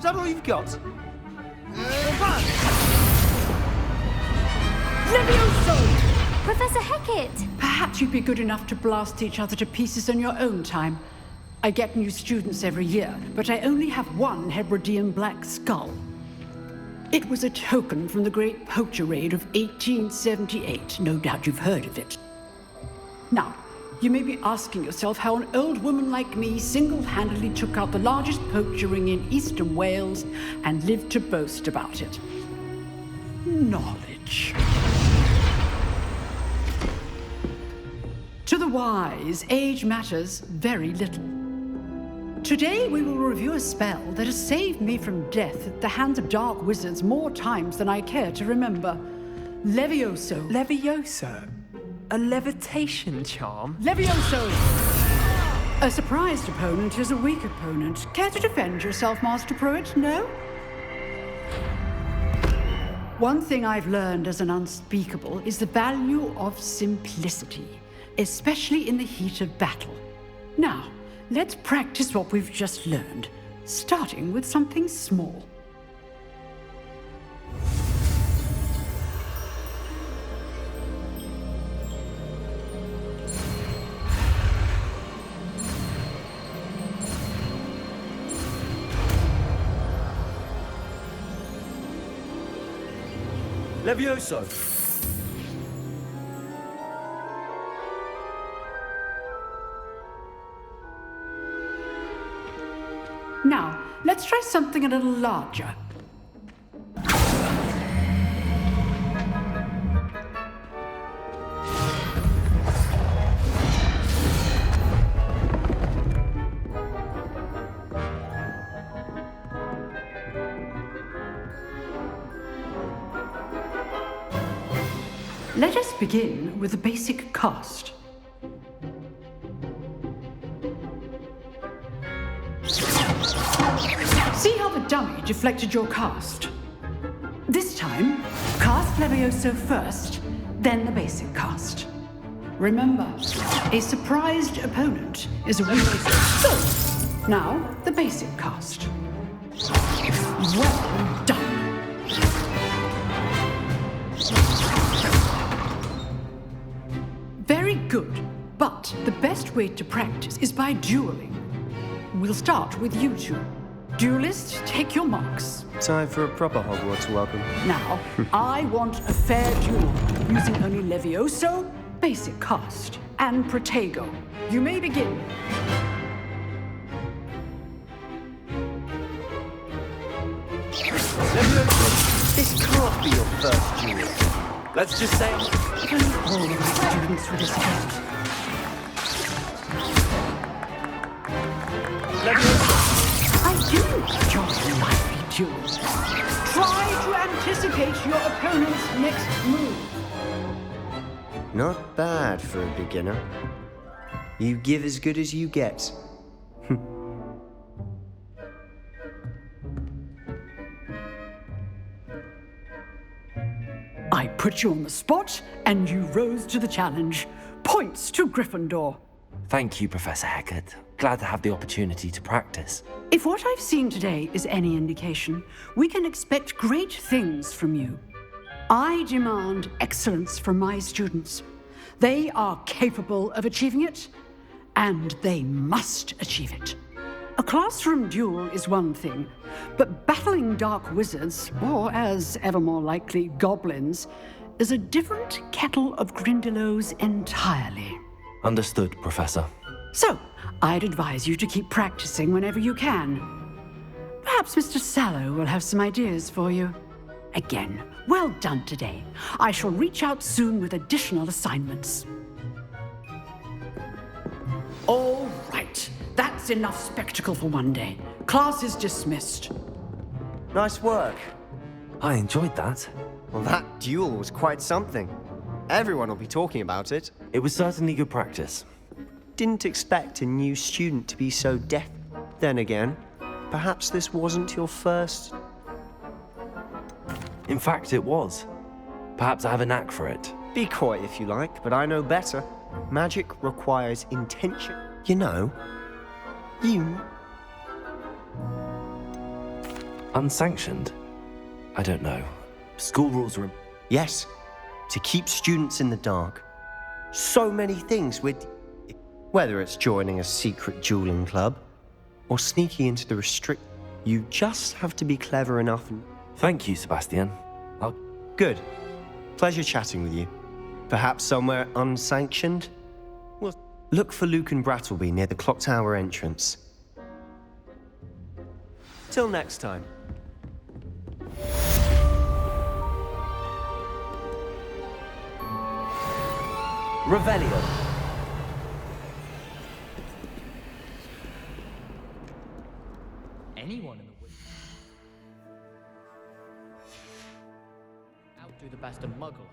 that all you've got? Levioso! Professor Hecat! Perhaps you'd be good enough to blast each other to pieces on your own time. I get new students every year, but I only have one Hebridean black skull. It was a token from the Great Poacher Raid of 1878. No doubt you've heard of it. Now, you may be asking yourself how an old woman like me single-handedly took out the largest poacher ring in eastern Wales and lived to boast about it. Knowledge. To the wise, age matters very little. Today we will review a spell that has saved me from death at the hands of dark wizards more times than I care to remember. Levioso. Levioso? A levitation charm? Levioso! A surprised opponent is a weak opponent. Care to defend yourself, Master Pruitt? No? One thing I've learned as an unspeakable is the value of simplicity, especially in the heat of battle. Now, let's practice what we've just learned, starting with something small. Levioso! Now, let's try something a little larger. Let us begin with the basic cast. See how the dummy deflected your cast? This time, cast Levioso first, then the basic cast. Remember, a surprised opponent is a weakness. So, now the basic cast. Well done. Very good, but the best way to practice is by dueling. We'll start with you two. Duelists, take your marks. Time for a proper Hogwarts welcome. Now, I want a fair duel, using only Levioso, basic cast, and Protego. You may begin. Levioso, this can't be your first duel. Let's just say... If only all of my students would escape. I do enjoy lively duels. Try to anticipate your opponent's next move. Not bad for a beginner. You give as good as you get. I put you on the spot, and you rose to the challenge. Points to Gryffindor. Thank you, Professor Hecat. Glad to have the opportunity to practice. If what I've seen today is any indication, we can expect great things from you. I demand excellence from my students. They are capable of achieving it, and they must achieve it. A classroom duel is one thing, but battling dark wizards, or as ever more likely, goblins, is a different kettle of Grindylows entirely. Understood, Professor. So, I'd advise you to keep practicing whenever you can. Perhaps Mr. Sallow will have some ideas for you. Again, well done today. I shall reach out soon with additional assignments. All right. That's enough spectacle for one day. Class is dismissed. Nice work. I enjoyed that. Well, that duel was quite something. Everyone will be talking about it. It was certainly good practice. Didn't expect a new student to be so deft. Then again, perhaps this wasn't your first... In fact, it was. Perhaps I have a knack for it. Be coy if you like, but I know better. Magic requires intention. You know, Unsanctioned? I don't know. School rules are... Yes, to keep students in the dark. So many things whether it's joining a secret dueling club or sneaking into the restrict, you just have to be clever enough and... Thank you, Sebastian. Good. Pleasure chatting with you. Perhaps somewhere unsanctioned? Well, look for Luke and Brattleby near the clock tower entrance. Till next time. Revelio. Anyone in the woods outdo the best of Muggle.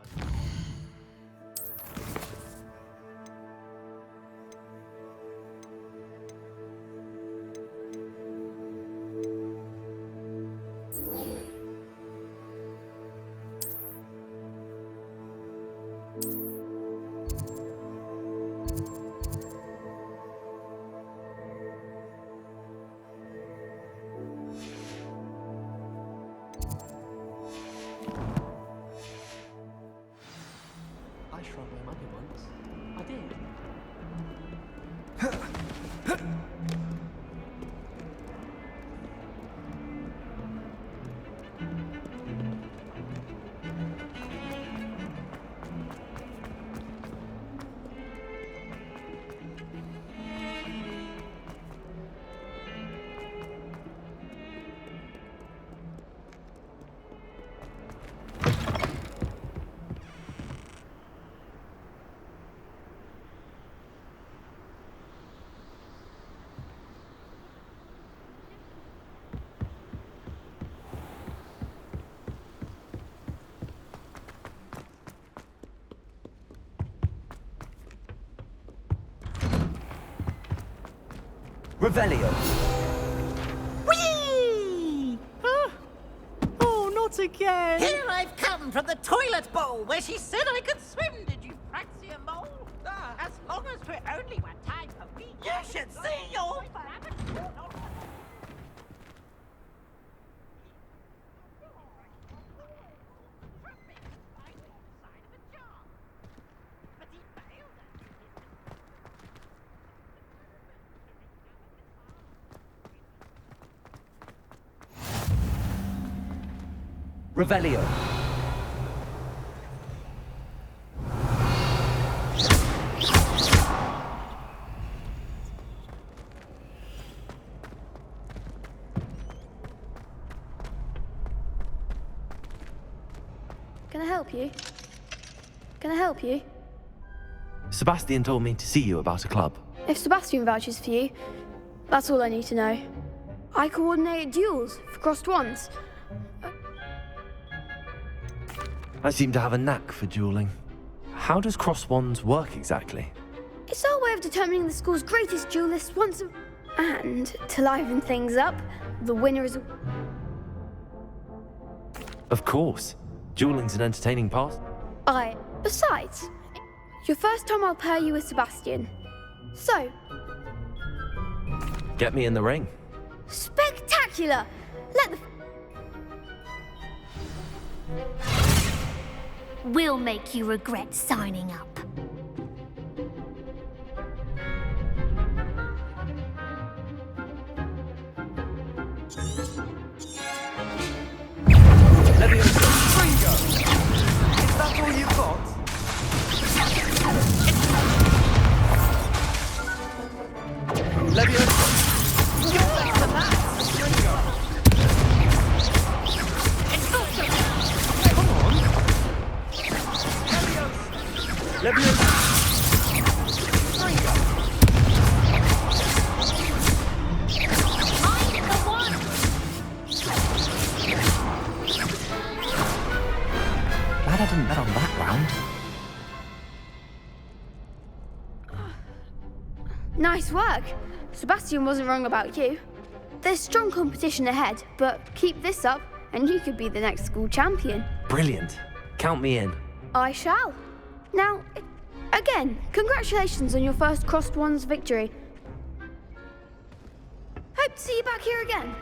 I shrunk my muggy once. I did. Revelio. Whee! Huh? Oh, not again! Here I've come from the toilet bowl where she said I could swim. Did you fancy a mole? As long as we're only one time a week. You should see your... Revelio. Can I help you? Can I help you? Sebastian told me to see you about a club. If Sebastian vouches for you, that's all I need to know. I coordinate duels for crossed wands. I seem to have a knack for dueling. How does cross wands work exactly? It's our way of determining the school's greatest duelist once a... And to liven things up, the winner is... Of course. Dueling's an entertaining past. Besides, your first time I'll pair you with Sebastian. So, Get me in the ring. spectacular! Let the... We'll make you regret signing up. Leviosa, Ringo! Is that all you've got? Leviosa! You're less than that! Ringo! Come on! Leviosa! Leviosa! Ringo! I'm the one! Glad I didn't bet on that round. Nice work. Sebastian wasn't wrong about you. There's strong competition ahead, but keep this up and you could be the next school champion. Brilliant. Count me in. I shall. Now, again, congratulations on your first crossed wands victory. Hope to see you back here again.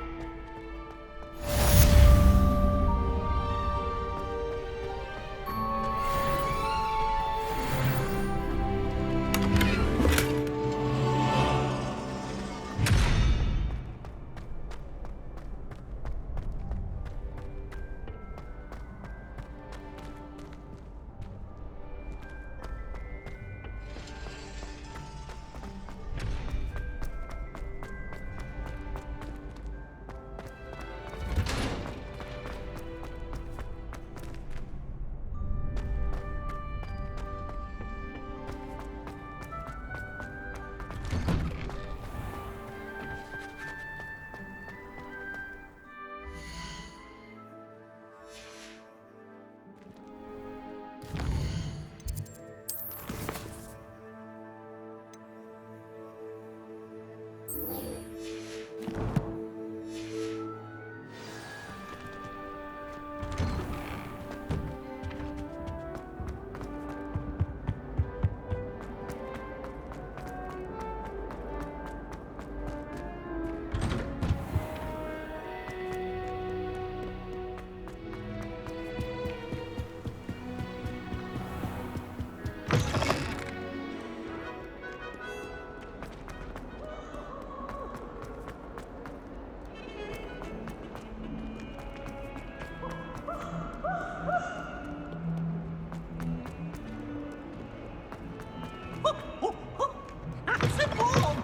That's a ball!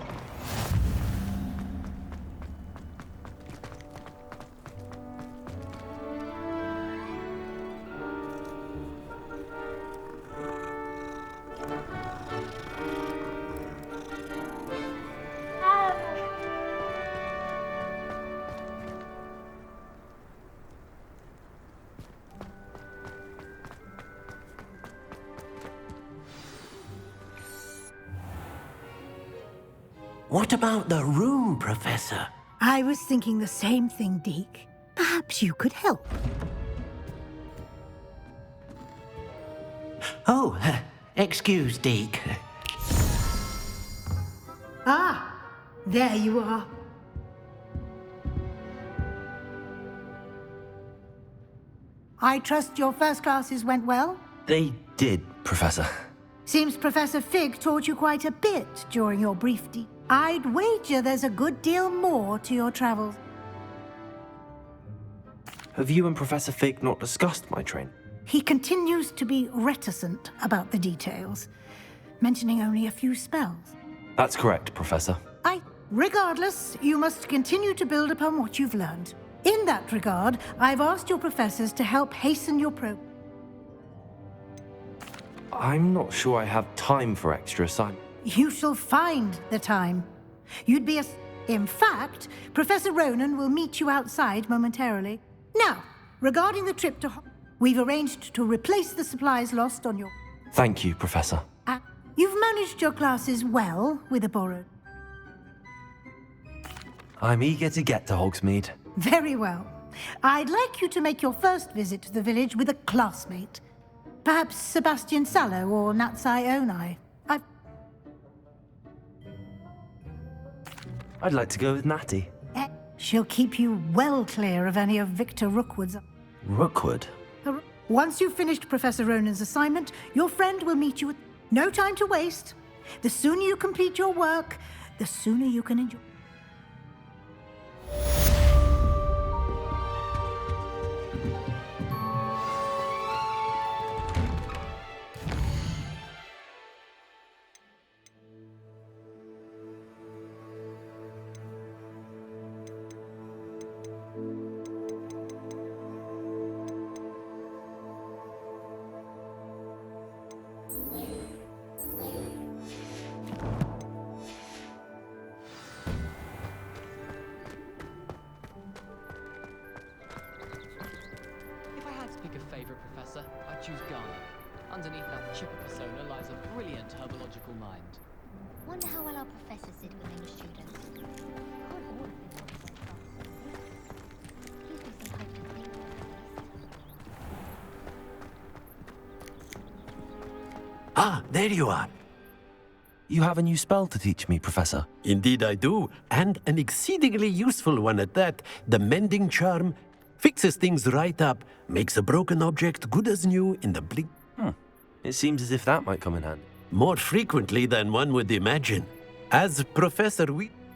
What about the room, Professor? I was thinking the same thing, Deke. Perhaps you could help. Oh, excuse, Deke. Ah, there you are. I trust your first classes went well? They did, Professor. Seems Professor Fig taught you quite a bit during your brief I'd wager there's a good deal more to your travels. Have you and Professor Fig not discussed my training? He continues to be reticent about the details, mentioning only a few spells. That's correct, Professor. Regardless, you must continue to build upon what you've learned. In that regard, I've asked your professors to help hasten your progress. I'm not sure I have time for extra assignments. You shall find the time. You'd be In fact, Professor Ronan will meet you outside momentarily. Now, regarding the trip to we've arranged to replace the supplies lost on your... Thank you, Professor. You've managed your classes well with the borrowed. I'm eager to get to Hogsmeade. Very well. I'd like you to make your first visit to the village with a classmate. Perhaps Sebastian Sallow or Natsai Onai. I'd like to go with Natty. She'll keep you well clear of any of Victor Rookwood's... Rookwood? Once you've finished Professor Ronan's assignment, your friend will meet you at... No time to waste. The sooner you complete your work, the sooner you can enjoy... I'd choose Ghana. Underneath that chipper persona lies a brilliant herbological mind. Wonder how well our professors did with English students. Can't all of them Please do some hope and think. Ah, there you are. You have a new spell to teach me, Professor. Indeed I do, and an exceedingly useful one at that. The Mending Charm fixes things right up, makes a broken object good as new in the blink. It seems as if that might come in handy. More frequently than one would imagine. As Professor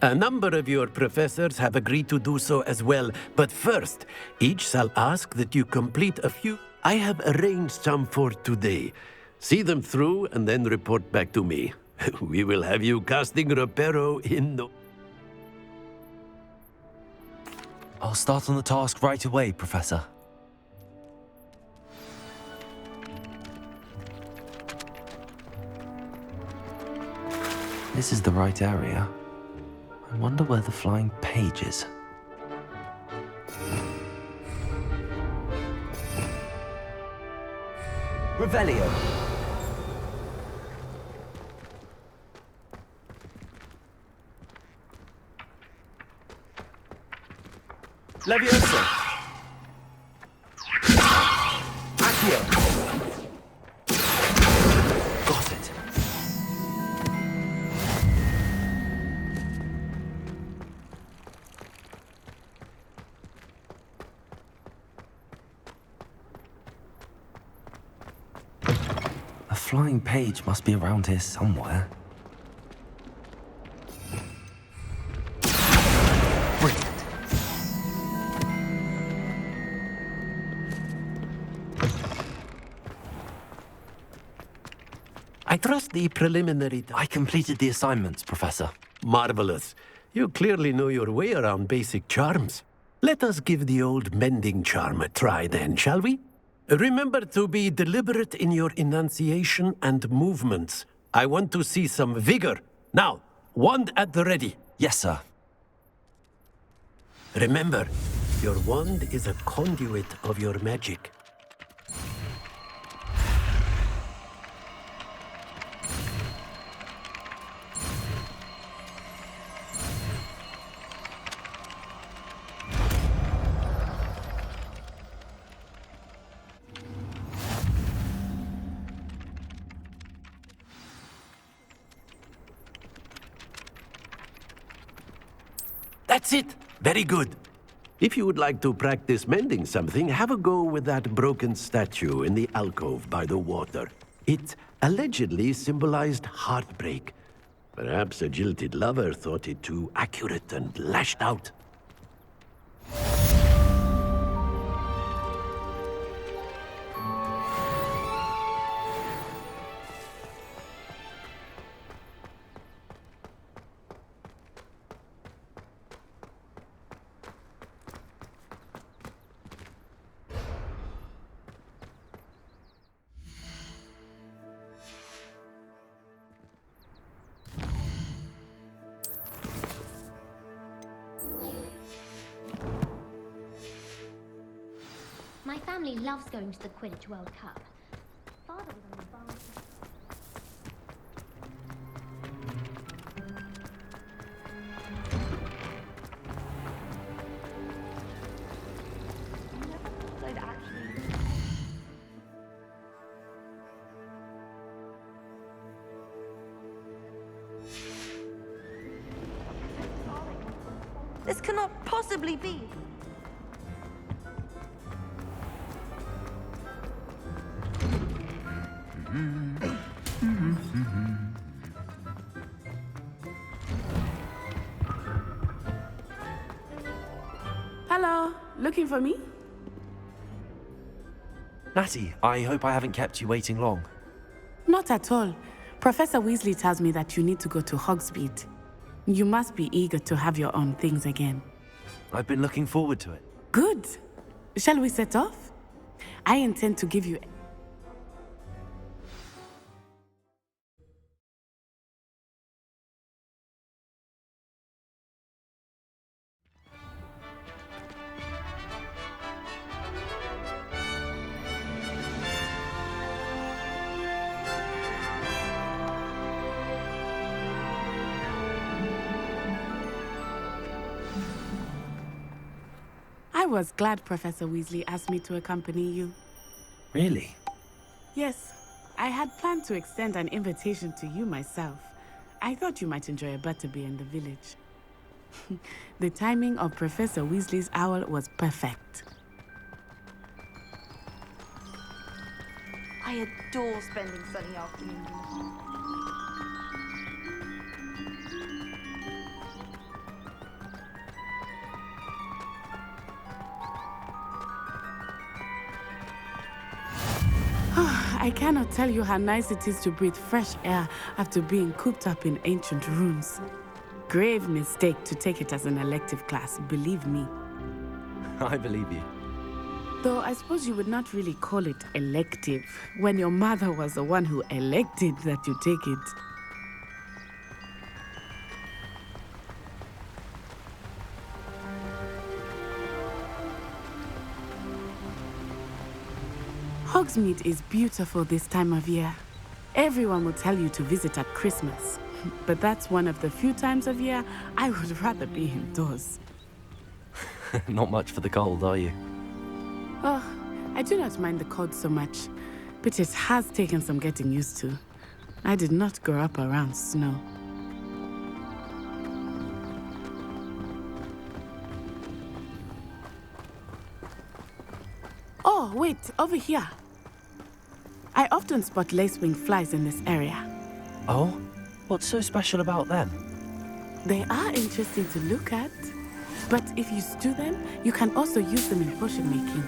a number of your professors have agreed to do so as well, but first, each shall ask that you complete a few. I have arranged some for today. See them through and then report back to me. We will have you casting Reparo in no... I'll start on the task right away, Professor. This is the right area. I wonder where the flying page is. Revelio. Leviosa! Accio! Got it. A flying page must be around here somewhere. Brilliant. I trust the preliminary... I completed the assignments, Professor. Marvelous. You clearly know your way around basic charms. Let us give the old mending charm a try then, shall we? Remember to be deliberate in your enunciation and movements. I want to see some vigor. Now, wand at the ready. Yes, sir. Remember, your wand is a conduit of your magic. That's it! Very good. If you would like to practice mending something, have a go with that broken statue in the alcove by the water. It allegedly symbolized heartbreak. Perhaps a jilted lover thought it too accurate and lashed out. My family loves going to the Quidditch World Cup. Father was on the bar. This cannot possibly be. Hello, looking for me? Natty, I hope I haven't kept you waiting long. Not at all. Professor Weasley tells me that you need to go to Hogsmeade. You must be eager to have your own things again. I've been looking forward to it. Good. Shall we set off? I intend to give you... I was glad Professor Weasley asked me to accompany you. Really? Yes, I had planned to extend an invitation to you myself. I thought you might enjoy a butterbeer in the village. The timing of Professor Weasley's owl was perfect. I adore spending sunny afternoons. I cannot tell you how nice it is to breathe fresh air after being cooped up in ancient rooms. Grave mistake to take it as an elective class, believe me. I believe you. Though I suppose you would not really call it elective when your mother was the one who elected that you take it. Hogsmeade is beautiful this time of year. Everyone will tell you to visit at Christmas, but that's one of the few times of year I would rather be indoors. Not much for the cold, are you? Oh, I do not mind the cold so much, but it has taken some getting used to. I did not grow up around snow. Oh, wait, over here. I often spot lacewing flies in this area. Oh? What's so special about them? They are interesting to look at, but if you stew them, you can also use them in potion making.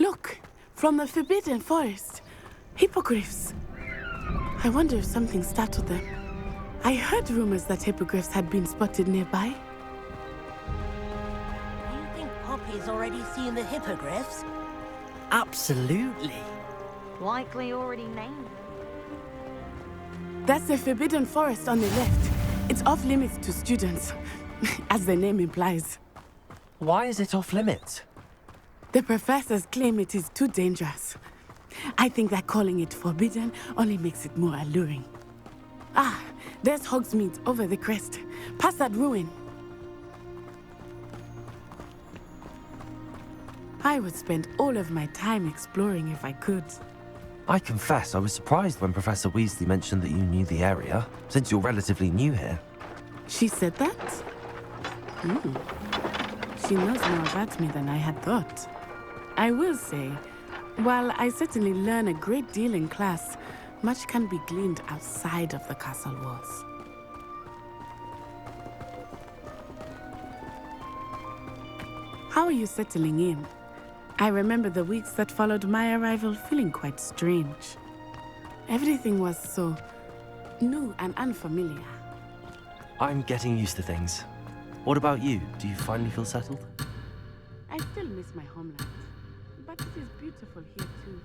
Look, from the Forbidden Forest. Hippogriffs. I wonder if something startled them. I heard rumors that hippogriffs had been spotted nearby. You think Poppy's already seen the hippogriffs? Absolutely. Likely already named. That's the Forbidden Forest on the left. It's off limits to students, as the name implies. Why is it off limits? The professors claim it is too dangerous. I think that calling it forbidden only makes it more alluring. Ah, there's Hogsmeade over the crest. Past that ruin. I would spend all of my time exploring if I could. I confess I was surprised when Professor Weasley mentioned that you knew the area, since you're relatively new here. She said that? She knows more about me than I had thought. I will say, while I certainly learn a great deal in class, much can be gleaned outside of the castle walls. How are you settling in? I remember the weeks that followed my arrival feeling quite strange. Everything was so new and unfamiliar. I'm getting used to things. What about you? Do you finally feel settled? I still miss my homeland, but it is beautiful here too.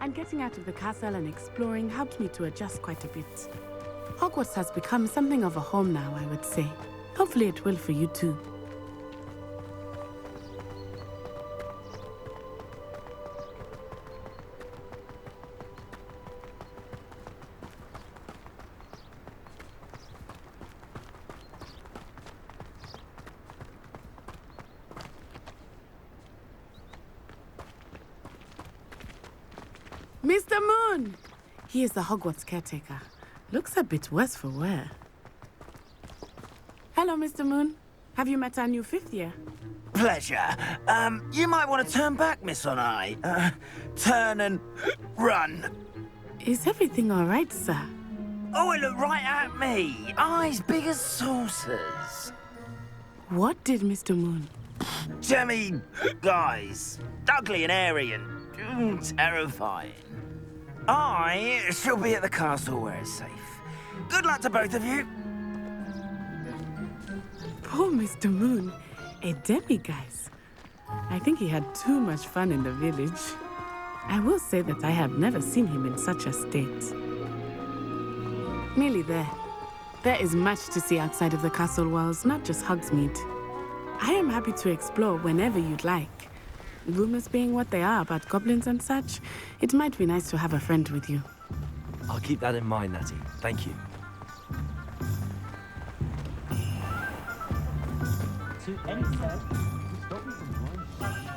And getting out of the castle and exploring helped me to adjust quite a bit. Hogwarts has become something of a home now, I would say. Hopefully it will for you too. Mr. Moon! He is the Hogwarts caretaker. Looks a bit worse for wear. Hello, Mr. Moon. Have you met our new fifth year? Pleasure. You might want to turn back, Miss On-Eye. Turn and run. Is everything all right, sir? Oh, it looked right at me. Eyes big as saucers. What did Mr. Moon? Jemmy, guys. Ugly and airy and terrifying. I shall be at the castle where it's safe. Good luck to both of you. Poor Mr. Moon. A demiguise. I think he had too much fun in the village. I will say that I have never seen him in such a state. Nearly there. There is much to see outside of the castle walls, not just Hogsmeade. I am happy to explore whenever you'd like. Rumors being what they are about goblins and such, it might be nice to have a friend with you. I'll keep that in mind, Natty. Thank you.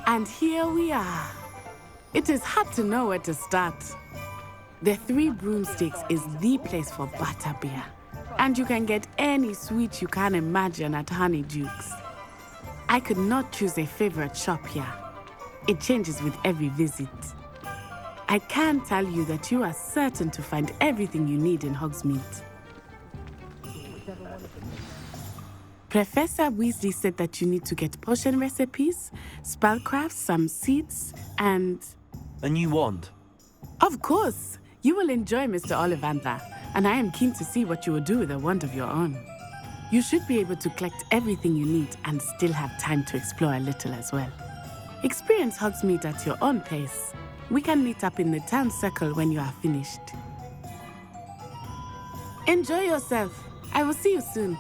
And here we are. It is hard to know where to start. The Three Broomsticks is the place for butterbeer. And you can get any sweet you can imagine at Honeydukes. I could not choose a favorite shop here. It changes with every visit. I can tell you that you are certain to find everything you need in Hogsmeade. Professor Weasley said that you need to get potion recipes, spellcrafts, some seeds, and... A new wand? Of course! You will enjoy Mr. Ollivander, and I am keen to see what you will do with a wand of your own. You should be able to collect everything you need and still have time to explore a little as well. Experience Hogsmeade at your own pace. We can meet up in the town circle when you are finished. Enjoy yourself. I will see you soon.